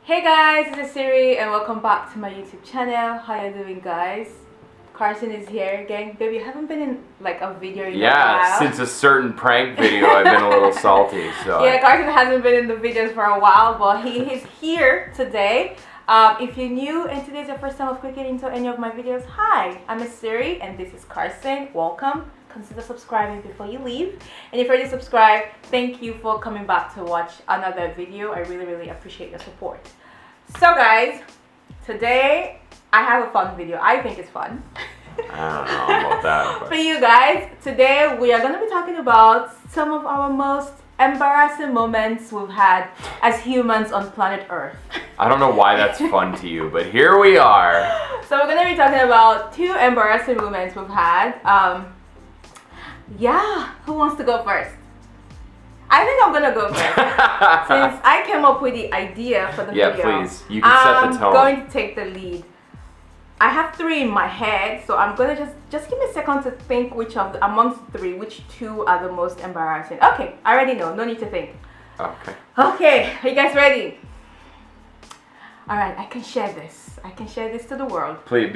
Hey guys, this is Esiri and welcome back to my YouTube channel. How you doing, guys? Carson is here again. Baby, you haven't been in like a video in a while. Since a certain prank video I've been a little salty. So yeah, Carson hasn't been in the videos for a while, but he is here today. If you're new and today's your first time of clicking into any of my videos, hi, I'm Esiri and this is Carson. Welcome. Consider subscribing before you leave, and if you're already subscribed, thank you for coming back to watch another video. I really appreciate your support. So guys, today I have a fun video. I think it's fun. I don't know about that, but for you guys, today we are going to be talking about some of our most embarrassing moments we've had as humans on planet Earth. I don't know why that's fun to you, but here we are. So we're going to be talking about 2 embarrassing moments we've had. Yeah, who wants to go first? I think I'm gonna go first. Since I came up with the idea for the video. Yeah, please. You can set the tone. I'm going to take the lead. I have 3 in my head, so I'm gonna just give me a second to think which of the, amongst 3, which 2 are the most embarrassing. Okay, I already know. No need to think. Okay. Okay, are you guys ready? Alright, I can share this. I can share this to the world. Please,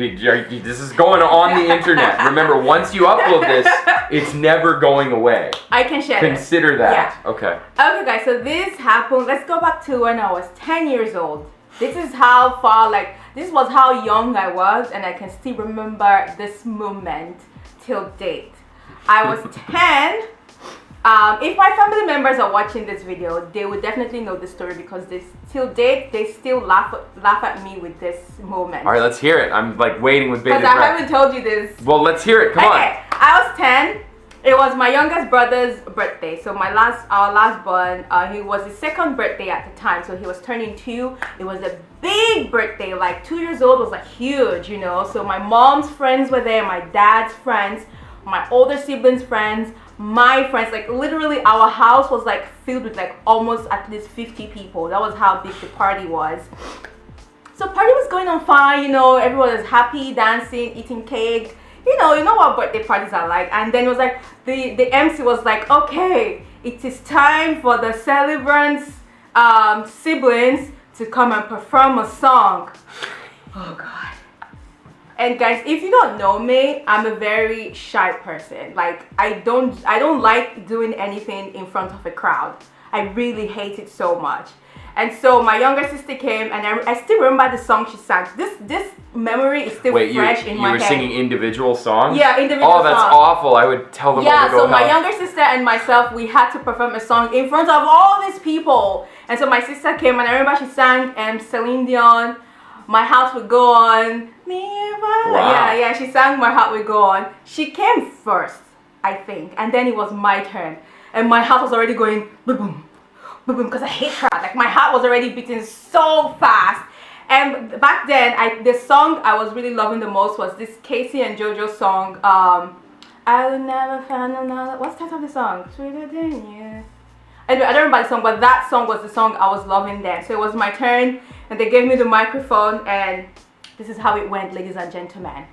this is going on the internet. Remember, once you upload this, it's never going away. I can share Consider that. Yeah. Okay. Okay, guys, so this happened. Let's go back to when I was 10 years old. This is how far, this was how young I was, and I can still remember this moment till date. I was 10. If my family members are watching this video, they would definitely know the story because till date they still laugh at me with this moment. All right, let's hear it. I'm like waiting with bated breath. Because I haven't told you this. Well, let's hear it. Come on. I was 10. It was my youngest brother's birthday. So our last born, he was his 2nd birthday at the time. So he was turning 2. It was a big birthday. Like 2 years old was like huge, you know. So my mom's friends were there, my dad's friends, my older siblings' friends, my friends, like literally our house was like filled with like almost at least 50 people. That was how big the party was. So party was going on fine, you know, everyone was happy, dancing, eating cake. You know what birthday parties are like. And then it was like the MC was like, okay, it is time for the celebrants siblings to come and perform a song. Oh god. And guys, if you don't know me, I'm a very shy person. Like I don't like doing anything in front of a crowd. I really hate it so much. And so my younger sister came, and I still remember the song she sang. This memory is still fresh in my head. You were singing individual songs? Yeah, individual songs. Oh, that's awful. I would tell them all to go so my younger sister and myself, we had to perform a song in front of all these people. And so my sister came, and I remember she sang Celine Dion, My Heart Will Go On. Wow. Yeah, she sang My Heart Will Go On. She came first, I think, and then it was my turn. And my heart was already going boom, boom, boom, boom, because I hate her. Like my heart was already beating so fast. And back then, the song I was really loving the most was this Casey and JoJo song. I will never find another. What's the title of the song? Sweeter than you. Anyway, I don't remember the song, but that song was the song I was loving then. So it was my turn, and they gave me the microphone, and this is how it went, ladies and gentlemen.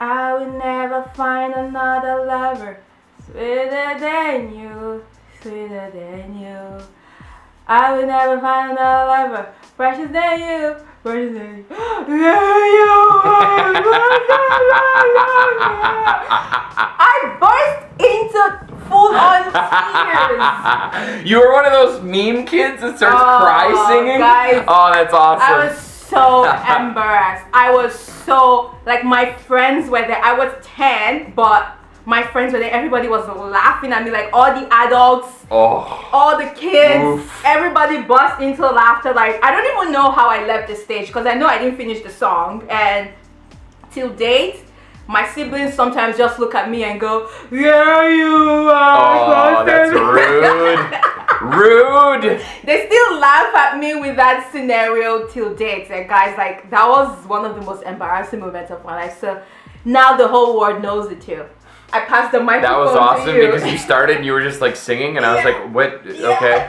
I will never find another lover sweeter than you, sweeter than you. I will never find another lover precious than you, precious than you. I burst into full-on tears. You were one of those meme kids that starts cry singing? Guys, oh, that's awesome. I was so embarrassed. I was so, like, my friends were there. I was 10, but my friends were there. Everybody was laughing at me, like all the adults, all the kids. Oof. Everybody burst into laughter. Like, I don't even know how I left the stage because I know I didn't finish the song. And till date, my siblings sometimes just look at me and go, "Yeah, you are." Oh, that's rude. Rude. They still laugh at me with that scenario till date. And guys, like, that was one of the most embarrassing moments of my life. So now the whole world knows it too. I passed the microphone. That was awesome to you. because you started and you were just like singing, and I was like, "What? Okay,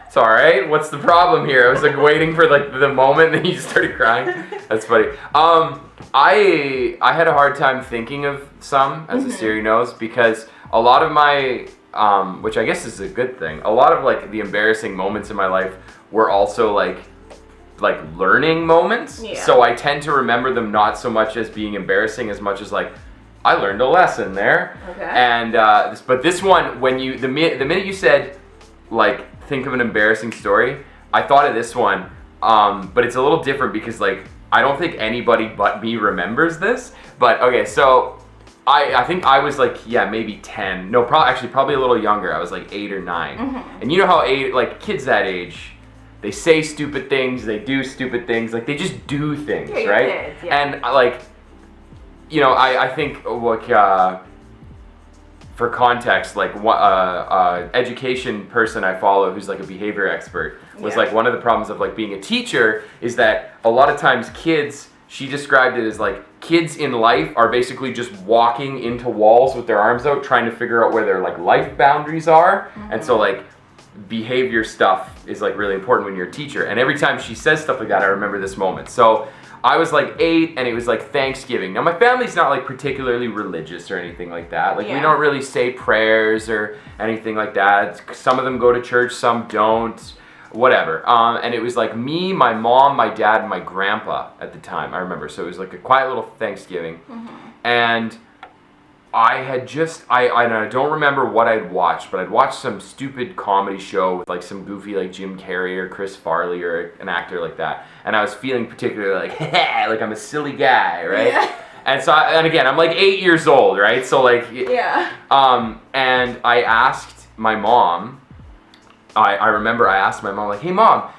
it's all right. What's the problem here?" I was like waiting for like the moment, and then you just started crying. That's funny. I had a hard time thinking of some, as Esiri knows, because a lot of my which I guess is a good thing. A lot of like the embarrassing moments in my life were also like like learning moments. Yeah. So I tend to remember them not so much as being embarrassing as much as like, I learned a lesson there. Okay. And but this one, when you the minute you said like think of an embarrassing story, I thought of this one. But it's a little different because like I don't think anybody but me remembers this. But okay, so I think I was like maybe 10. No, probably a little younger. I was like 8 or 9. Mm-hmm. And you know how kids that age, they say stupid things, they do stupid things, like they just do things, right? Kids, yeah. And like, you know, I think like for context, like education person I follow who's like a behavior expert was like one of the problems of like being a teacher is that a lot of times kids, she described it as like kids in life are basically just walking into walls with their arms out trying to figure out where their like life boundaries are. And so like behavior stuff is like really important when you're a teacher. And every time she says stuff like that, I remember this moment. So I was like 8 and it was like Thanksgiving. Now my family's not like particularly religious or anything like that. Like we don't really say prayers or anything like that. Some of them go to church, some don't, whatever. And it was like me, my mom, my dad, and my grandpa at the time, I remember. So it was like a quiet little Thanksgiving. And I had just, I don't remember what I'd watched, but I'd watched some stupid comedy show with like some goofy like Jim Carrey or Chris Farley or an actor like that. And I was feeling particularly like, like I'm a silly guy, right? Yeah. And so, and again, I'm like 8 years old, right? So like, and I asked my mom, I remember I asked my mom like, hey mom,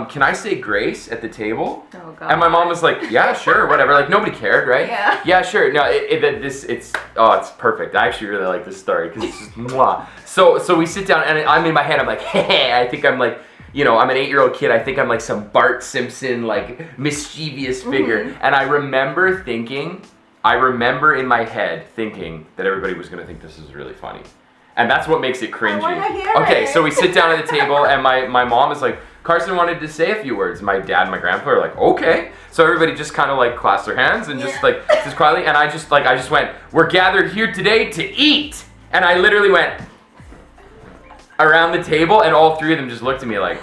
can I say grace at the table? Oh God. And my mom was like, yeah, sure, whatever. Like nobody cared, right? Yeah. Yeah, sure. No, it's perfect. I actually really like this story because it's just mwah. So we sit down and I'm in my head. I'm like, hey, I think I'm like, you know, I'm an 8-year-old kid. I think I'm like some Bart Simpson like mischievous figure. And I remember in my head thinking that everybody was gonna think this is really funny. And that's what makes it cringy. I wanna hear it. So we sit down at the table and my mom is like, Carson wanted to say a few words. My dad and my grandpa are like, okay. So everybody just kind of like clasped their hands and just like, just quietly. And I just went, we're gathered here today to eat. And I literally went around the table and all three of them just looked at me like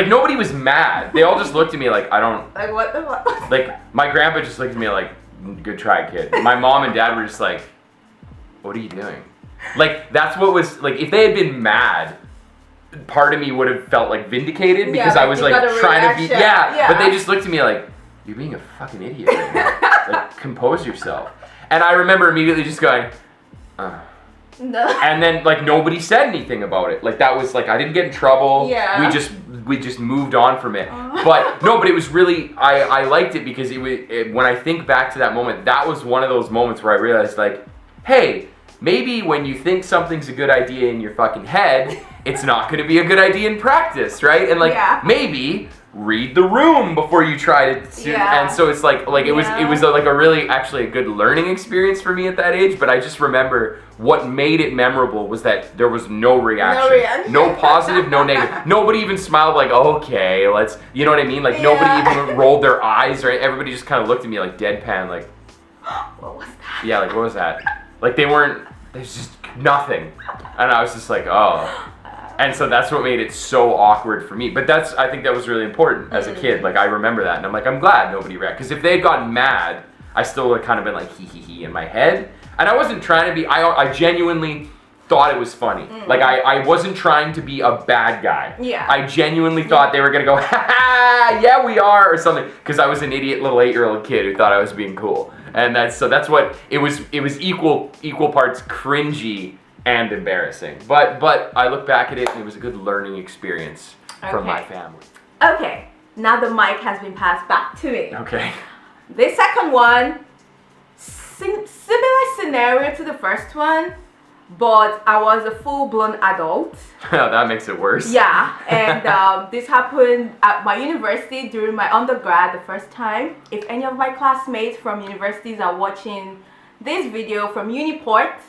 nobody was mad. They all just looked at me like, I don't. Like what the fuck? Like my grandpa just looked at me like, good try, kid. My mom and dad were just like, what are you doing? Like that's what was, like if they had been mad, part of me would have felt like vindicated because I was like trying to be but they just looked at me like, you're being a fucking idiot right now. Like compose yourself. And I remember immediately just going no. And then like nobody said anything about it. Like that was like I didn't get in trouble. We just moved on from it. But no, but it was really I liked it because when I think back to that moment, that was one of those moments where I realized like, hey, maybe when you think something's a good idea in your fucking head, it's not going to be a good idea in practice, right? And like maybe read the room before you try to and so it's like it was like a really actually a good learning experience for me at that age. But I just remember what made it memorable was that there was no reaction. No positive, no negative. Nobody even smiled like, okay, let's, you know what I mean? Like nobody even rolled their eyes, right? Everybody just kind of looked at me like deadpan, like what was that? Yeah, like what was that? Like there's just nothing. And I was just like, oh. And so that's what made it so awkward for me. But I think that was really important as a kid. Like I remember that and I'm like, I'm glad nobody reacted. Because if they had gotten mad, I still would have kind of been like hee hee hee in my head. And I wasn't trying to be, I genuinely thought it was funny. Like I wasn't trying to be a bad guy. Yeah. I genuinely thought they were gonna go, ha ha, yeah we are, or something. Because I was an idiot little 8-year-old kid who thought I was being cool. And that's what it was equal parts cringy and embarrassing. But I look back at it and it was a good learning experience from my family. Okay, now the mic has been passed back to me. Okay. The second one, similar scenario to the first one, but I was a full-blown adult. That makes it worse. Yeah, and this happened at my university during my undergrad the first time. If any of my classmates from universities are watching this video from Uniport,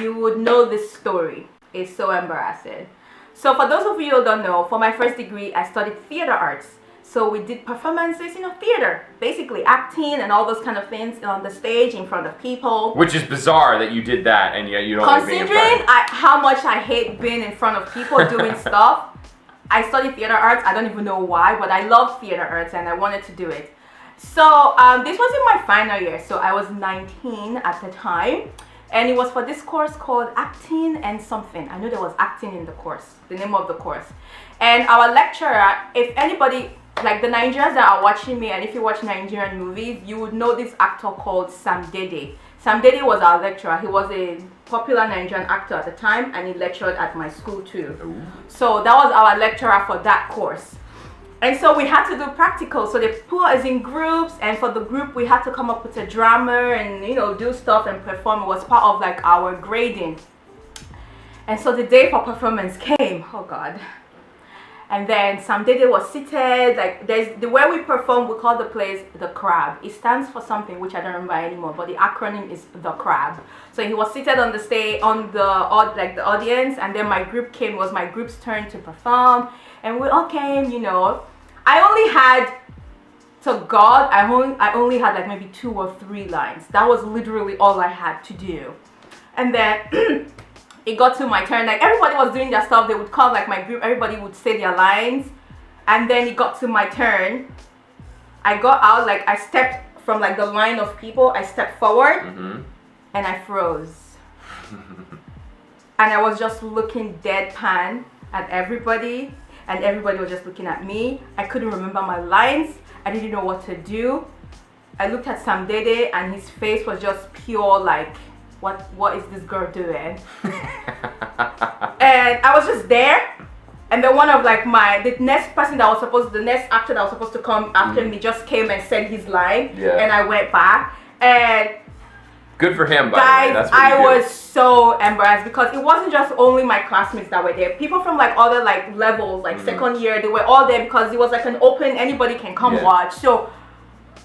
you would know this story. It's so embarrassing. So for those of you who don't know, for my first degree, I studied theater arts. So we did performances, theater, basically acting and all those kind of things on the stage in front of people. Which is bizarre that you did that and yet you don't like being in front. Considering how much I hate being in front of people doing stuff, I studied theater arts. I don't even know why, but I love theater arts and I wanted to do it. So this was in my final year, so I was 19 at the time, and it was for this course called acting and something. I knew there was acting in the course, the name of the course. And our lecturer, if anybody, like the Nigerians that are watching me, and if you watch Nigerian movies, you would know this actor called Sam Dede. Sam Dede was our lecturer. He was a popular Nigerian actor at the time, and he lectured at my school too. Ooh. So that was our lecturer for that course. And so we had to do practical. So they put us in groups, and for the group we had to come up with a drama and, you know, do stuff and perform. It was part of like our grading. And so the day for performance came. Oh God. And then Sam Dede was seated, like there's the way we perform, we call the place the Crab. It stands for something which I don't remember anymore, but the acronym is the Crab. So he was seated on the stage, on the audience, and then my group came. It was my group's turn to perform, and we all came. You know, I only had, to God, I only had like maybe 2 or 3 lines. That was literally all I had to do, and then. It got to my turn, like everybody was doing their stuff, they would come, like my group, everybody would say their lines, and then it got to my turn. I got out, like I stepped from like the line of people, I stepped forward, and I froze. And I was just looking deadpan at everybody, and everybody was just looking at me. I couldn't remember my lines, I didn't know what to do. I looked at Sam Dede, and his face was just pure like, what is this girl doing? And I was just there, and then one of like the next actor that was supposed to come after me just came and said his line, and I went back, and good for him, by guys, the way. That's what I was so embarrassed because it wasn't just only my classmates that were there. People from like other like levels, like second year, they were all there because it was like an open, anybody can come watch. So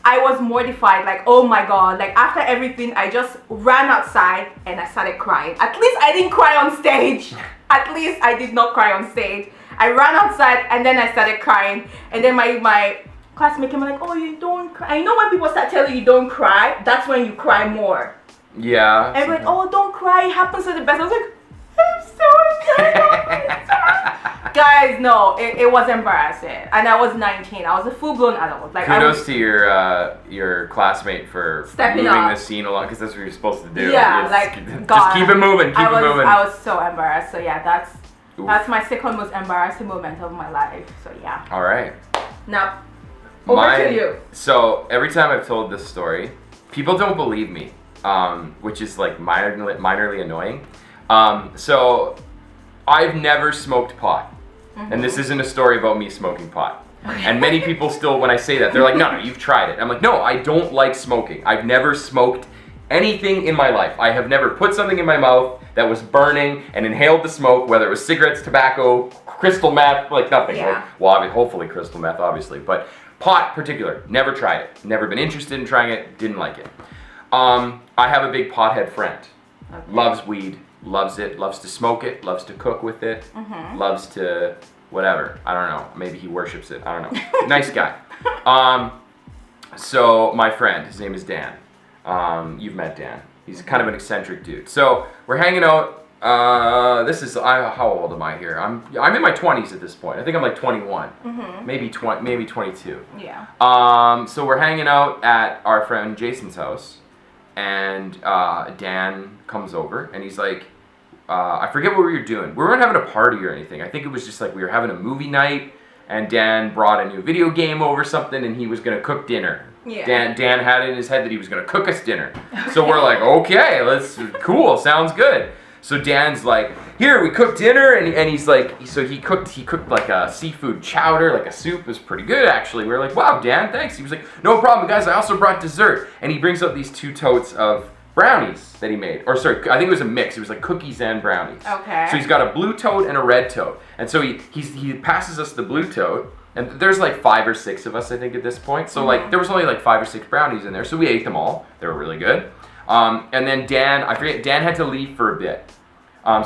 I was mortified, like, oh my God. Like, after everything, I just ran outside and I started crying. At least I didn't cry on stage. At least I did not cry on stage. I ran outside and then I started crying. And then my classmate came like, oh, you don't cry. I know when people start telling you don't cry, that's when you cry more. Yeah. And like, oh, don't cry. It happens to the best. I was like, I'm so sorry. Guys, no, it was embarrassing, and I was 19. I was a full-blown adult. Like, kudos to your classmate for moving the scene along, because that's what you're supposed to do. Yeah, just keep it moving. I was so embarrassed. So yeah, that's my second most embarrassing moment of my life. So yeah. All right. Now, over to you. So every time I've told this story, people don't believe me, which is like minorly annoying. So I've never smoked pot. And this isn't a story about me smoking pot. And many people still, when I say that, they're like, no, you've tried it. I'm like, no, I don't like smoking. I've never smoked anything in my life. I have never put something in my mouth that was burning and inhaled the smoke, whether it was cigarettes, tobacco, crystal meth, like nothing. Yeah. Right? Well, hopefully crystal meth, obviously. But pot particular, never tried it. Never been interested in trying it, didn't like it. I have a big pothead friend. Okay. Loves weed. Loves it, loves to smoke it, loves to cook with it, loves to whatever. I don't know. Maybe he worships it. I don't know. Nice guy. So my friend, his name is Dan. You've met Dan. He's kind of an eccentric dude. So we're hanging out. How old am I here? I'm in my 20s at this point. I think I'm like 21, maybe 22. Yeah. So we're hanging out at our friend Jason's house, and Dan comes over, and he's like, I forget what we were doing. We weren't having a party or anything. I think it was just like we were having a movie night, and Dan brought a new video game over something, and he was gonna cook dinner. Yeah. Dan had it in his head that he was gonna cook us dinner. So we're like, okay, cool, sounds good. So Dan's like, here, we cooked dinner, and he's like, so he cooked like a seafood chowder, like a soup. It was pretty good, actually. We were like, wow, Dan, thanks. He was like, no problem, guys, I also brought dessert. And he brings up these 2 totes of brownies that he made. Or sorry, I think it was a mix. It was like cookies and brownies. Okay. So he's got a blue tote and a red tote. And so he passes us the blue tote, and there's like 5 or 6 of us, I think, at this point. So like there was only like 5 or 6 brownies in there, so we ate them all. They were really good. And then Dan had to leave for a bit.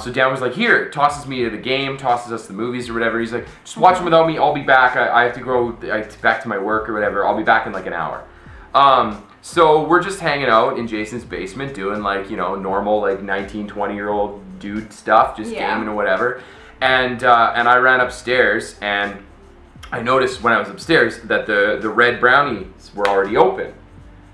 So Dan was like, here, tosses me to the game, tosses us the movies or whatever. He's like, just watch them without me, I'll be back. I have to go back to my work or whatever. I'll be back in like an hour. So we're just hanging out in Jason's basement doing like, normal like 19, 20-year-old dude stuff, just gaming or whatever. And I ran upstairs, and I noticed when I was upstairs that the red brownies were already open.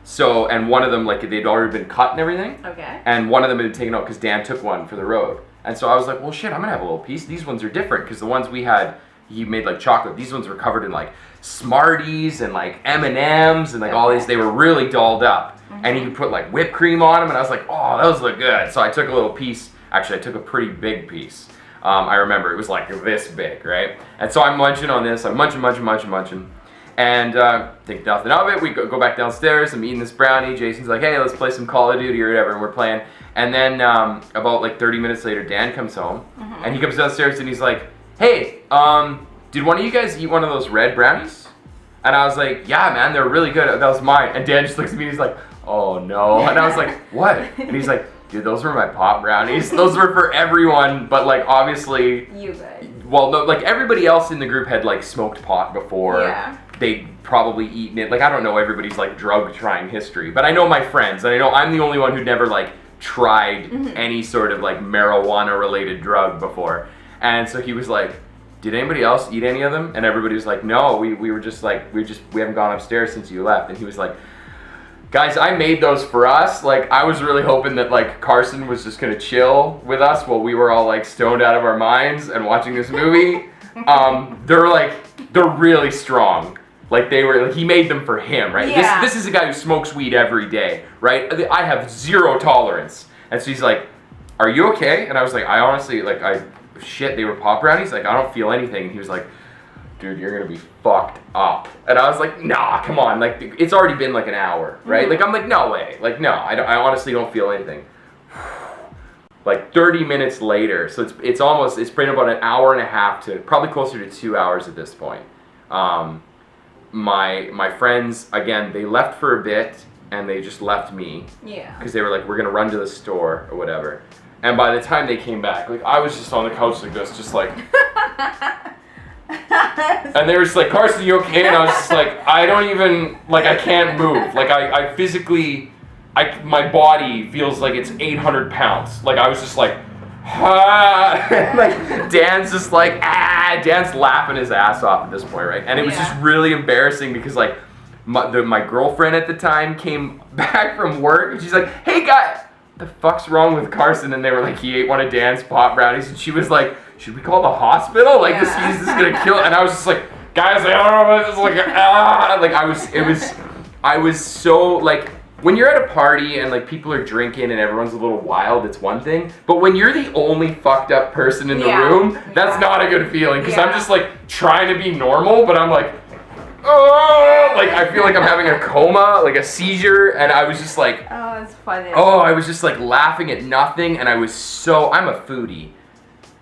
So, and one of them, like, they'd already been cut and everything. Okay. And one of them had been taken out because Dan took one for the road. And so I was like, well, shit, I'm going to have a little piece. These ones are different because the ones we had, he made, like, chocolate. These ones were covered in, like, Smarties and, like, M&Ms and, like, all these. They were really dolled up. Mm-hmm. And he could put, like, whipped cream on them. And I was like, oh, those look good. So I took a little piece. Actually, I took a pretty big piece. I remember it was, like, this big, right? And so I'm munching on this. I'm munching. And think nothing of it. We go back downstairs. I'm eating this brownie. Jason's like, hey, let's play some Call of Duty or whatever. And we're playing. And then about like 30 minutes later, Dan comes home. Mm-hmm. And he comes downstairs and he's like, hey, did one of you guys eat one of those red brownies? And I was like, yeah, man, they're really good. That was mine. And Dan just looks at me and he's like, oh, no. And I was like, what? And he's like, dude, those were my pop brownies. Those were for everyone. But like, obviously. You guys. Well, no, like everybody else in the group had like smoked pot before. Yeah. They'd probably eaten it. Like, I don't know everybody's like drug trying history, but I know my friends, and I know I'm the only one who'd never like tried any sort of like marijuana related drug before. And so he was like, did anybody else eat any of them? And everybody was like, no, we were just like, we haven't gone upstairs since you left. And he was like, guys, I made those for us. Like, I was really hoping that like Carson was just gonna chill with us while we were all like stoned out of our minds and watching this movie. They're really strong. Like he made them for him, right? Yeah. This is a guy who smokes weed every day, right? I have zero tolerance. And so he's like, are you okay? And I was like, I honestly, like, they were pop brownies. Like, I don't feel anything. And he was like, dude, you're gonna be fucked up. And I was like, nah, come on. Like, it's already been like an hour, right? Like, I'm like, no way. Like, no, I honestly don't feel anything. Like 30 minutes later, so it's been about an hour and a half to probably closer to 2 hours at this point. My friends, again, they left for a bit and they just left me. Yeah. Because they were like, we're gonna run to the store or whatever. And by the time they came back, like I was just on the couch like this, just like. And they were just like, Carson, you okay? And I was just like, I don't even, like, I can't move. Like I physically, my body feels like it's 800 pounds. Like I was just like, like Dan's just like, Dan's laughing his ass off at this point, right? And it was just really embarrassing because like my girlfriend at the time came back from work and she's like, hey guy, the fuck's wrong with Carson? And they were like, he ate one of Dan's pot brownies. And she was like, should we call the hospital? Like this is gonna kill. And I was just like, guys, like, I don't know, it's like like I was so like. When you're at a party and like people are drinking and everyone's a little wild, it's one thing. But when you're the only fucked up person in the room, that's not a good feeling. Because I'm just like trying to be normal, but I'm like, oh, like I feel like I'm having a coma, like a seizure. And I was just like, oh, it's funny. Oh, I was just like laughing at nothing. And I'm a foodie.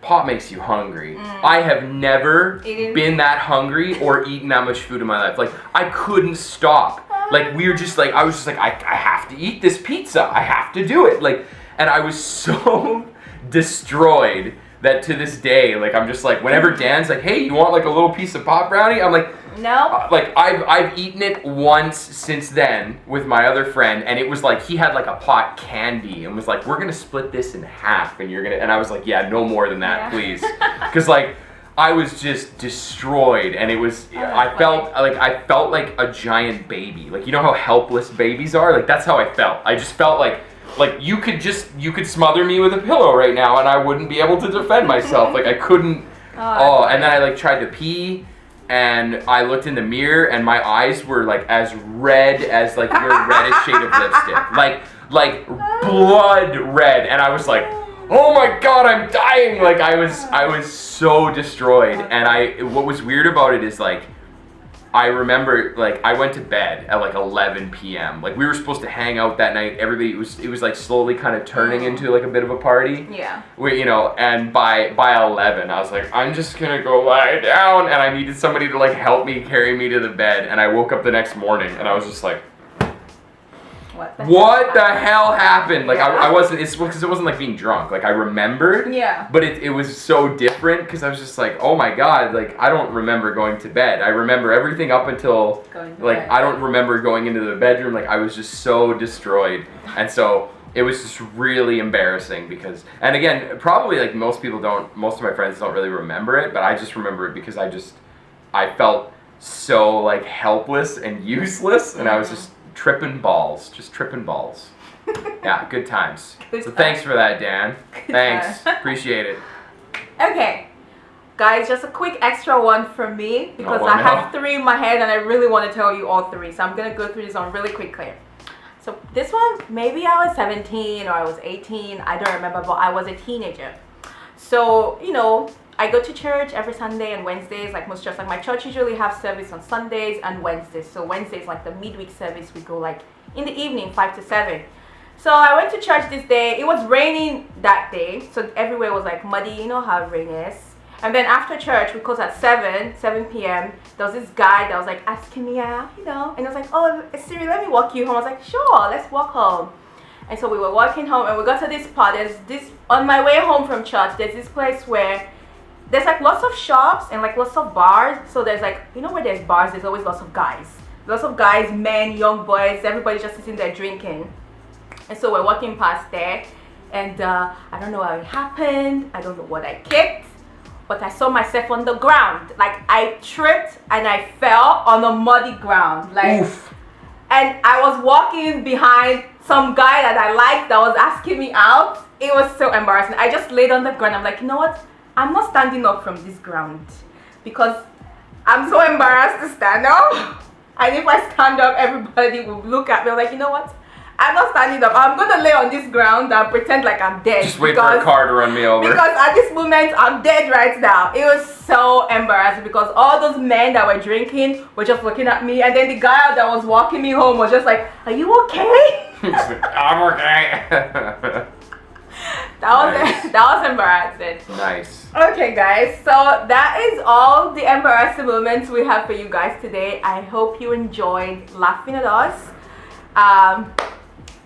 Pot makes you hungry. I have never been that hungry or eaten that much food in my life. Like I couldn't stop. Like we were just like, I was just like, I have to eat this pizza. I have to do it. Like, and I was so destroyed that to this day, like I'm just like, whenever Dan's like, hey, you want like a little piece of pot brownie? I'm like, no. Like I've eaten it once since then with my other friend, and it was like he had like a pot candy and was like, we're gonna split this in half, and you're gonna. And I was like, yeah, no more than that, please, because like. I was just destroyed, and it was. I felt like a giant baby. Like you know how helpless babies are. Like that's how I felt. I just felt like you could smother me with a pillow right now, and I wouldn't be able to defend myself. Like I couldn't. And then I like tried to pee, and I looked in the mirror, and my eyes were like as red as like your reddest shade of lipstick, like blood red, and I was like. Oh my god, I'm dying! Like I was so destroyed, and what was weird about it is like, I remember like I went to bed at like 11 p.m. Like we were supposed to hang out that night. Everybody it was like slowly kind of turning into like a bit of a party. Yeah. And by 11, I was like, I'm just gonna go lie down, and I needed somebody to like help me carry me to the bed. And I woke up the next morning, and I was just like. What the hell happened? Like I wasn't. It's because it wasn't like being drunk. Like I remembered. Yeah. But it was so different because I was just like, oh my god. Like I don't remember going to bed. I remember everything up until like I don't remember going into the bedroom. Like I was just so destroyed. And so it was just really embarrassing because, and again, probably like most of my friends don't really remember it, but I just remember it because I felt so like helpless and useless, and I was just tripping balls. Yeah, good times. So thanks for that, Dan. Thanks, appreciate it. Okay, guys, just a quick extra one from me because I have 3 in my head and I really want to tell you all 3. So I'm gonna go through this one really quickly. So this one, maybe I was 17 or I was 18, I don't remember, but I was a teenager. So, you know, I go to church every Sunday and Wednesdays, like most churches. Like my church usually have service on Sundays and Wednesdays. So Wednesdays, like the midweek service, we go like in the evening, 5 to 7. So I went to church this day. It was raining that day, so everywhere was like muddy, you know how rain is. And then after church, we closed at 7 p.m. There was this guy that was like asking me out, you know, and I was like, oh, Esiri, let me walk you home. I was like, sure, let's walk home. And so we were walking home and we got to this spot. On my way home from church, there's this place where there's like lots of shops and like lots of bars. So there's like, you know where there's bars, there's always lots of guys. Lots of guys, men, young boys, everybody just sitting there drinking. And so we're walking past there and I don't know how it happened. I don't know what I kicked. But I saw myself on the ground. Like I tripped and I fell on a muddy ground. Like, oof. And I was walking behind some guy that I liked that was asking me out. It was so embarrassing. I just laid on the ground. I'm like, you know what? I'm not standing up from this ground because I'm so embarrassed to stand up. And if I stand up, everybody will look at me. I'm like, you know what? I'm not standing up. I'm gonna lay on this ground and pretend like I'm dead. Just wait for a car to run me over. Because at this moment, I'm dead right now. It was so embarrassing because all those men that were drinking were just looking at me, and then the guy that was walking me home was just like, "Are you okay?" I'm okay. That was embarrassing. Nice. Okay, guys. So that is all the embarrassing moments we have for you guys today. I hope you enjoyed laughing at us.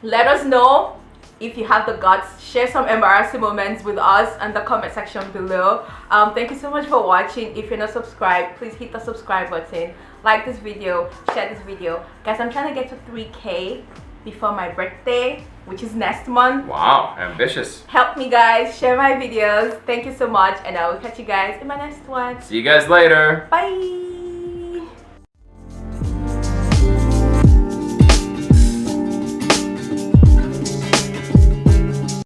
Let us know if you have the guts. Share some embarrassing moments with us in the comment section below. Thank you so much for watching. If you're not subscribed, please hit the subscribe button. Like this video, share this video. Guys, I'm trying to get to 3K before my birthday, which is next month. Wow, ambitious. Help me, guys. Share my videos. Thank you so much, and I will catch you guys in my next one. See you guys later. Bye.